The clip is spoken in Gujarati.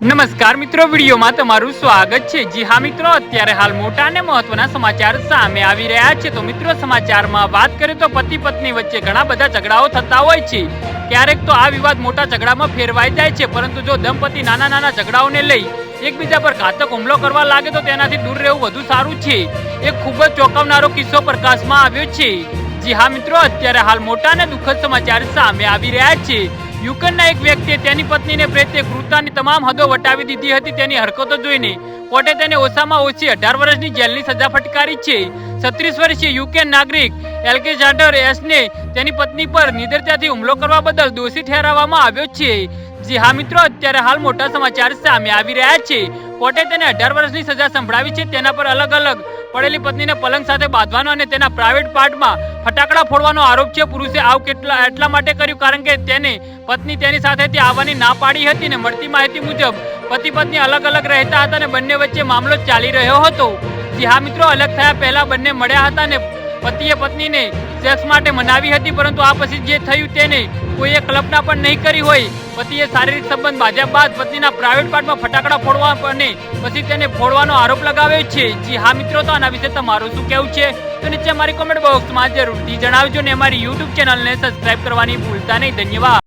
નમસ્કાર મિત્રો, વિડીયોમાં તમારું સ્વાગત છે। જી હા મિત્રો, અત્યારે હાલ મોટા અને મહત્વના સમાચાર સામે આવી રહ્યા છે। તો મિત્રો, સમાચારમાં વાત કરીએ તો પતિ પત્ની વચ્ચે ઘણા બધા ઝઘડાઓ થતા હોય છે। ક્યારેક તો આ વિવાદ મોટા ઝઘડામાં ફેરવાઈ જાય છે, પરંતુ જો દંપતી નાના નાના ઝઘડાઓને લઈ એકબીજા પર ઘાતક હુમલો કરવા લાગે તો તેનાથી દૂર રહેવું વધુ સારું છે। એક ખૂબ જ ચોંકાવનારો કિસ્સો પ્રકાશમાં આવ્યો છે। જી હા મિત્રો, અત્યારે હાલ મોટા અને દુઃખદ સમાચાર સામે આવી રહ્યા છે। યુક્રેનના એક વ્યક્તિએ તેની પત્નીને પ્રત્યે ક્રૂરતાની તમામ હદો વટાવી દીધી હતી। તેની હરકતો જોઈને કોર્ટે તેને ઓછામાં ઓછી 18 વર્ષની જેલની સજા ફટકારી છે। 36 વર્ષીય યુક્રેન નાગરિક એલેક્ઝાન્ડર એસને તેની પત્ની પર નિર્દયતાથી હુમલો કરવા બદલ દોષી ઠેરવવામાં આવ્યો છે। જી હા મિત્રો, અત્યારે હાલ મોટા સમાચાર સામે આવી રહ્યા છે। કોર્ટે તેને 18 વર્ષની સજા સંભળાવી છે। તેના પર અલગ અલગ પડેલી પત્નીને પલંગ સાથે બાંધવાનો અને તેના પ્રાઇવેટ પાર્ટમાં ફટાકડા ફોડવાનો આરોપ છે। પુરુષે આવું એટલા માટે કર્યું કારણ કે તેને પત્ની તેની સાથેથી આવવાની ના પાડી હતી ને મળતી માહિતી મુજબ પતિ પત્ની અલગ અલગ રહેતા હતા અને બંને વચ્ચે મામલો ચાલી રહ્યો હતો। જી હા મિત્રો, અલગ થયા પહેલા બંને મળ્યા હતા અને પતિએ પત્નીને સેક્સ માટે મનાવી હતી, પરંતુ આ પછી જે થયું તેને કોઈએ કલ્પના પણ નહીં કરી હોય। પતિએ શારીરિક સંબંધ બાંધ્યા બાદ પત્નીના પ્રાઇવેટ પાર્ટમાં ફટાકડા ફોડવા અને પછી તેને ફોડવાનો આરોપ લગાવ્યો છે। જી હા મિત્રો, તો આના વિશે તમારું શું કહેવું છે તો નીચે અમારી કોમેન્ટ બોક્સમાં જરૂરથી જણાવજો ને અમારી યુટ્યુબ ચેનલને સબસ્ક્રાઇબ કરવાની ભૂલતા નહીં। ધન્યવાદ।